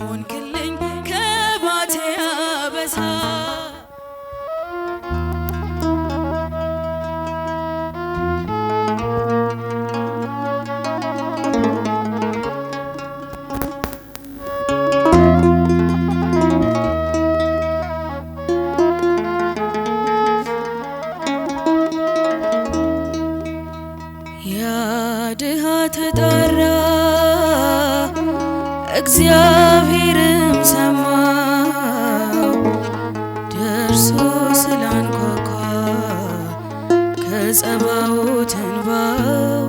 ሆንክልኝ ከባቴ አበሳ ያድሃ ተጣራ እግዚአብሔርም ሰማው ደርሶ ስላንኳኳ ከጸባዖት እንባው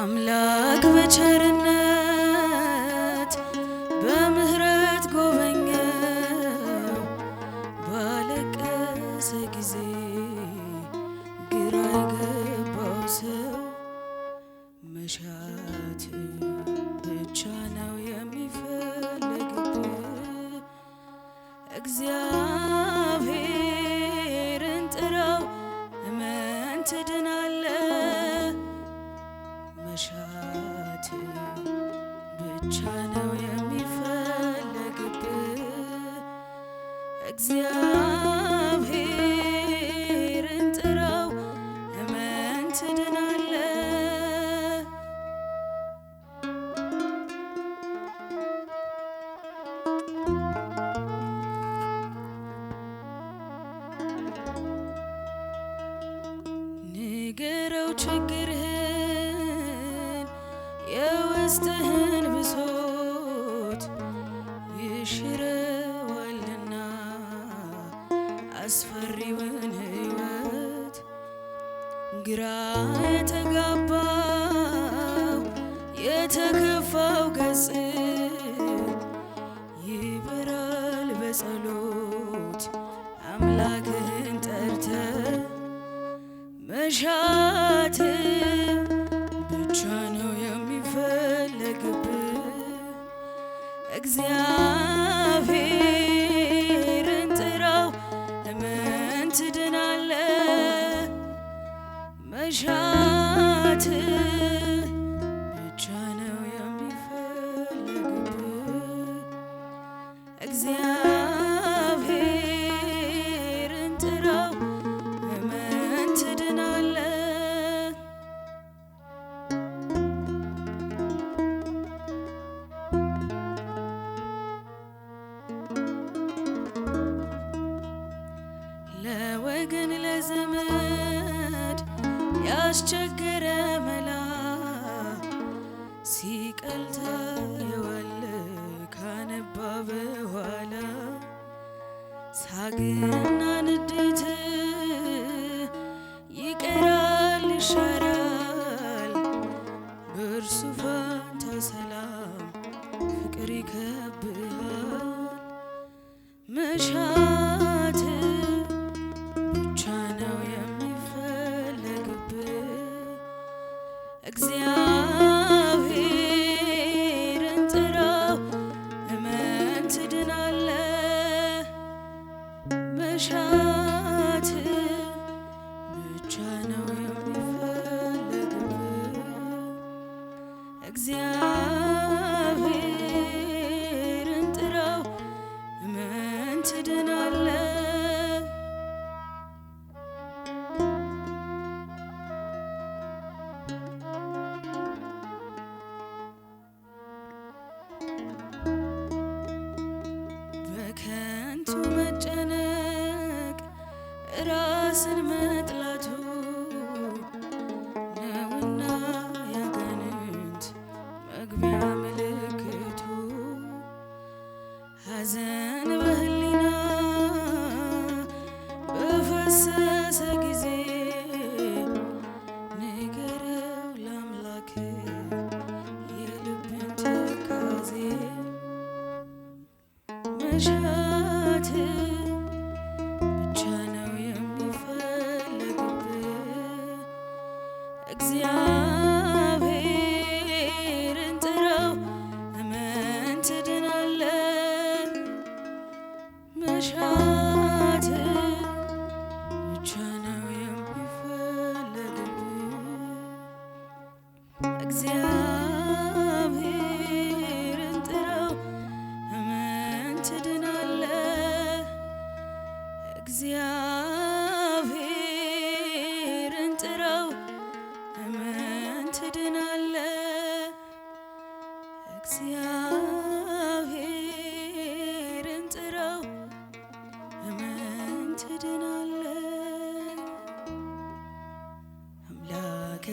አምላክ በቸርነት በምህረት ጎበኘው ባለቀሰ ጊዜ ግራ የገባው ሰው መሻት ብቻ ነው የሚፈልግብህ እግዚአብሔርን ጥራው እመን ትድናለህ መሻት ብቻ ነው የሚፈልግብህ እግዚአብሔርን ጥራው እመን ትድናለህ ንገረው ችግርህን የውስጥህን ብሶት ይሽረዋልና አስፈሪውን ሕይወት ግራ የተጋባው የተከፋው ገጽ ይበራል በጸሎት አምላክህን ጠርተህ መሻት ብቻ ነው የሚፈልግብህ እግዚአብሔርን ጥራው እመን ትድናለህ መሻት ብቻ ነው የሚፈልግብህ እግዚአብሔርን ጥራው እመን ትድናለህ ለወገን ለዘመድ ያስቸገረ መላ ሲቀልጥ ታየዋለህ ካነባ በኋላ ሳግና ንዴት ይቀራል ይሻራል በእርሱ ፋንታ ሰላም ፍቅር ይከብሃል መሻት ብቻ ነው የሚፈልግብህ እግዚአብሔርን ጥራው እመን ትድናለህ መሻት ብቻ ነው የሚፈልግብህ እግዚአብሔርን ጥራው እመን ትድናለህ በከንቱ መጨነቅ ራስን መጥላቱ ነውና ያጋንንት መግቢያ ምልክቱ ሐዘን በህሊና በፈሰሰ ጊዜ ንገረው ለአምላክ የልብን ትካዜ መሻት ብቻ ነው የሚፈልግብህ እግዚአብሔርን ጥራው እመን ትድናለህ መሻት ብቻ ነው የሚፈልግብህ እግዚአብሔርን ጥራው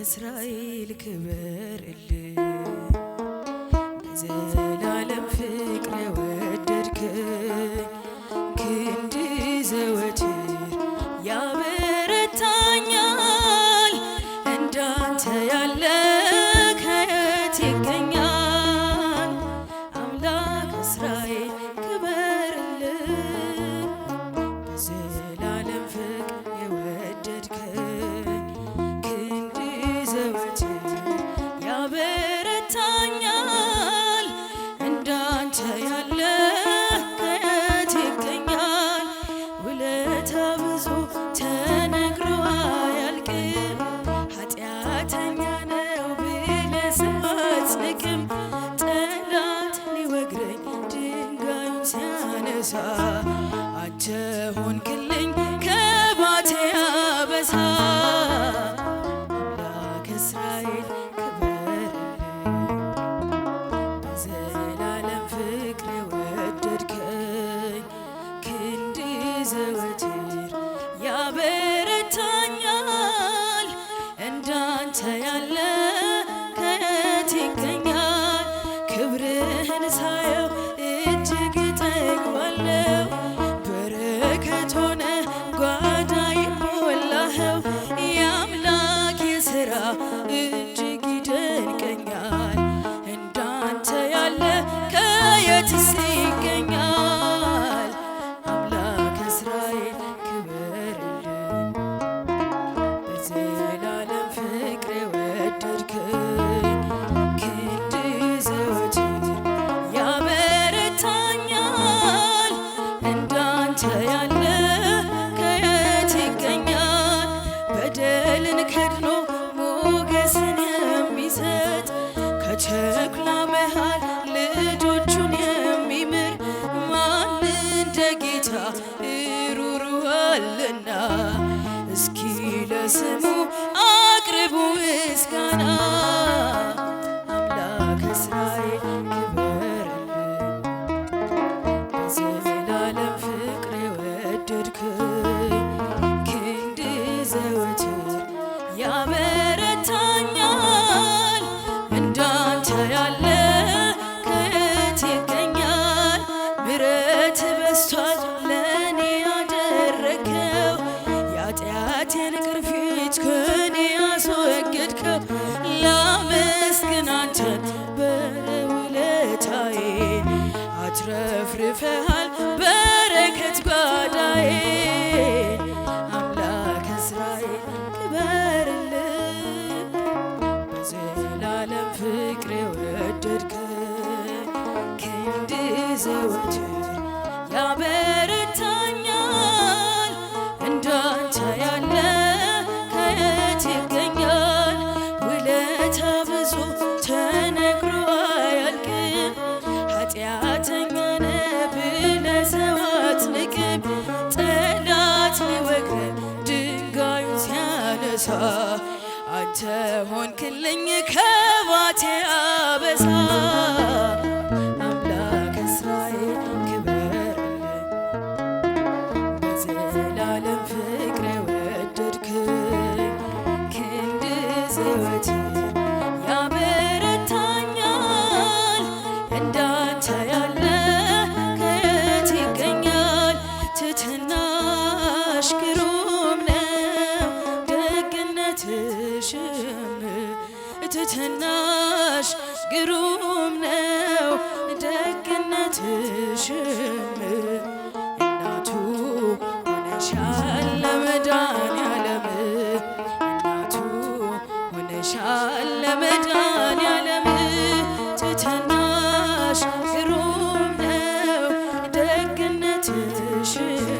እስራኤል ክበርልኝ በዘላለም ፍቅር የወደድከኝ ክንድ ዘወትር ያበረታኛል እንዳንተ ያለ ከየት ይገኛል አምላክ እስራኤል ክበርልኝ በዘላለም ፍቅር የወደድከኝ ክንድ ዘወትር ያበረታኛል እንዳንተ ያለ ከየት ይገኛል ውለታ ብዙ ተነግሮ አያልቅም ኃጢአተኛ ነው ብለህ ሳትንቅም ጠላት ሊወግረኝ ድንጋዩን ሲያነሳ አንተ ሆንክልኝ ከባቴ አበሳ አምላክ እስራኤል በዘላለም ፍቅር የወደድከኝ ክንድ ዘወትር ያበረታኛል እንዳንተ ያለ ከየት ይገኛል ክብርህን ሳየው እጅግ እጠግባለሁ በረከት ሆነ ጓዳዬን ሞላኸው የአምላክ የሥራ እጅግ ይደንቀኛል እንዳንተ ያለ ከየትስ ይገኛል አምላክ እስራኤል ክበርልኝ በዘላለም ፍቅር የወደድከኝ ክንድ ዘወትር ያበረታኛል እንዳንተ ያለ ከየት ይገኛል በደልን ከድኖ ሞገስን የሚሰጥ ከቸኩላ መሃል ልጆቹን የሚምር ማን እንደ ጌታ ሩሩ አለና እስኪ ለስሙ አቅርቡ ምስጋና አምላክ እስራኤል ክበርልኝ በዘላለም ፍቅር የወደድከኝ ክንድ ዘወትር ያበረታኛል እንዳንተ ያለ ከየት ይገኛል ምሕረት በዝቷል ለእኔ ያደረከው የኃጢአቴን ቅርፊት ከእኔ ያስወገድከው ላመስግን አንተን በውለታዬ አትረፍርፈሃል በረከት ጓዳዬ አምላክ እስራኤል ክበርልኝ በዘላለም ፍቅር የወደድከኝ ክንድ ዘወትር ያበረታኛል እንዳንተ ያለ ከየት ይገኛል ውለታ ብዙ ተነግሮ አያልቅም ኃጢአተኛ ነህ ብለህ ሰው አትንቅም ጠላት ሊወግረኝ ድንጋዩን ሲያነሳ አንተ ሆንክልኝ ከባቴ አበሳ አምላክ እስራኤል ክበርልኝ በዘላለም ፍቅር የወደድከኝ ክንድ ዘወትር ያበረታኛል እንዳንተ ያለ ከየት ይገኛል ትሕትናሽ ግሩም ነው ደግነትሽም ትሕትናሽ ግሩም ነው ደግነትሽም እናቱ ሆነሻል ለመድኃኒዓለም እናቱ ሆነሻል ለመድኃኒዓለም ትሕትናሽ ግሩም ነው ደግነትሽም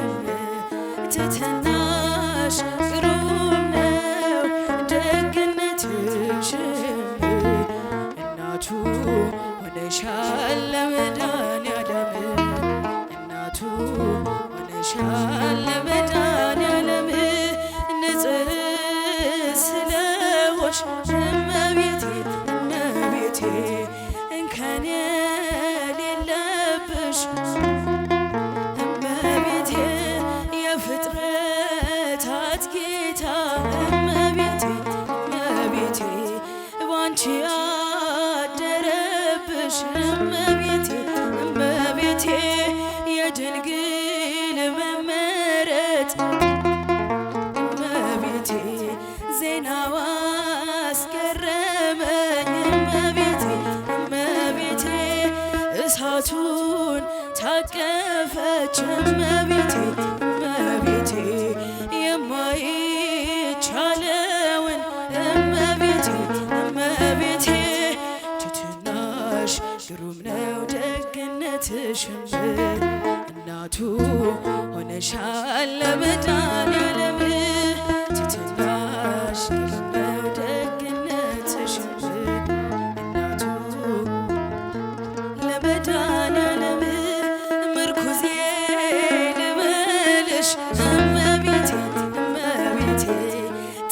ትሕትናሽ ግሩም ነው ደግነትሽም እናቱ ሆነሻል ለመድኃኒዓለም እናቱ ሆነሻል ለመድኃኒዓለም እመቤቴ የድንግል መመረጥ እመቤቴ ዜናዋ አስገረመኝ እመቤቴ እመቤቴ እሳቱን ታቀፈች እመቤቴ እመቤቴ የማይቻለውን እመቤቴ እመቤቴ ትሕትናሽ ግሩም ነው ደግነትሽም እናቱ ሆነሻል ለመድኃኔዓለም ትሕትናሽ ግሩም ነው ደግነትሽም እናቱ ለመድኃኔዓለም ምርኩዜ ልበልሽ እመቤቴ እመቤቴ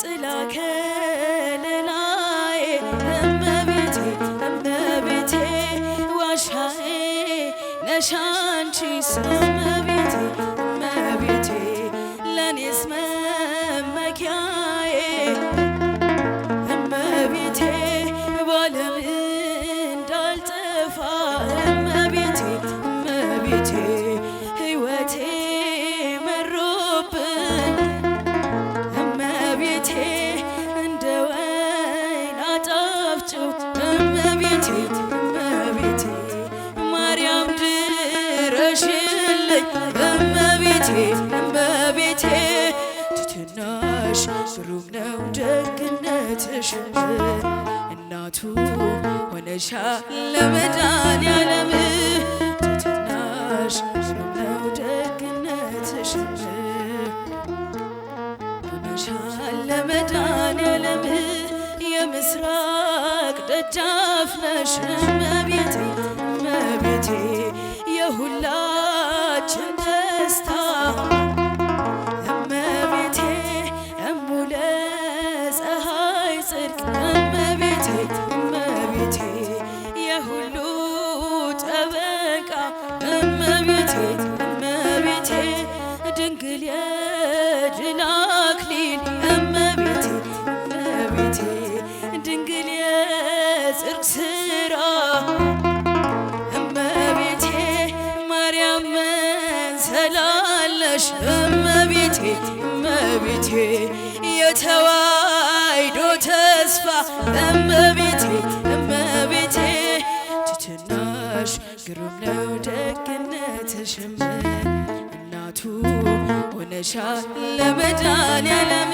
ጥላ ከለላዬ እመቤቴ እመቤቴ ዋሻዬ ነሽ አንቺስ እመቤቴ እመቤቴ ለኔስ መመኪያዬ እመቤቴ ባለም እንዳልጠፋ እመቤቴ እመቤቴ ሕይወቴ መሮብኝ እመቤቴ እንደ ወይን አጣፍጭው እመቤቴ እመቤቴ ማርያም ድረሽልኝ እመቤቴ እመቤቴ ትሕትናሽ ግሩም ነው ደግነትሽ እናቱ ሆነሻል ለመድኃኔዓለም ትሕትናሽ ግሩም ነው ደግነትሽ ሆነሻል ለመድኃኔዓለም የምስራቅ ደጃፍ ነሽ እመቤቴ እመቤቴ የሁላችን ደስታ እመቤቴ እሙለ ፀሐይ ጽድቅ እመቤቴ እመቤቴ የሁሉ ጠበቃ እመቤቴ እመቤቴ ድንግል የድል አክሊል እመቤቴ እመቤቴ ድንግል የጽድቅ ሥራ እመቤቴ ማርያም መንሰላለሽ እመቤቴ እመቤቴ የተዋሕዶ ተስፋ እመቤቴ እመቤቴ ትሕትናሽ ግሩም ነው ደግነትሽም እናቱ ሆነሻል ለመድኃኔዓለም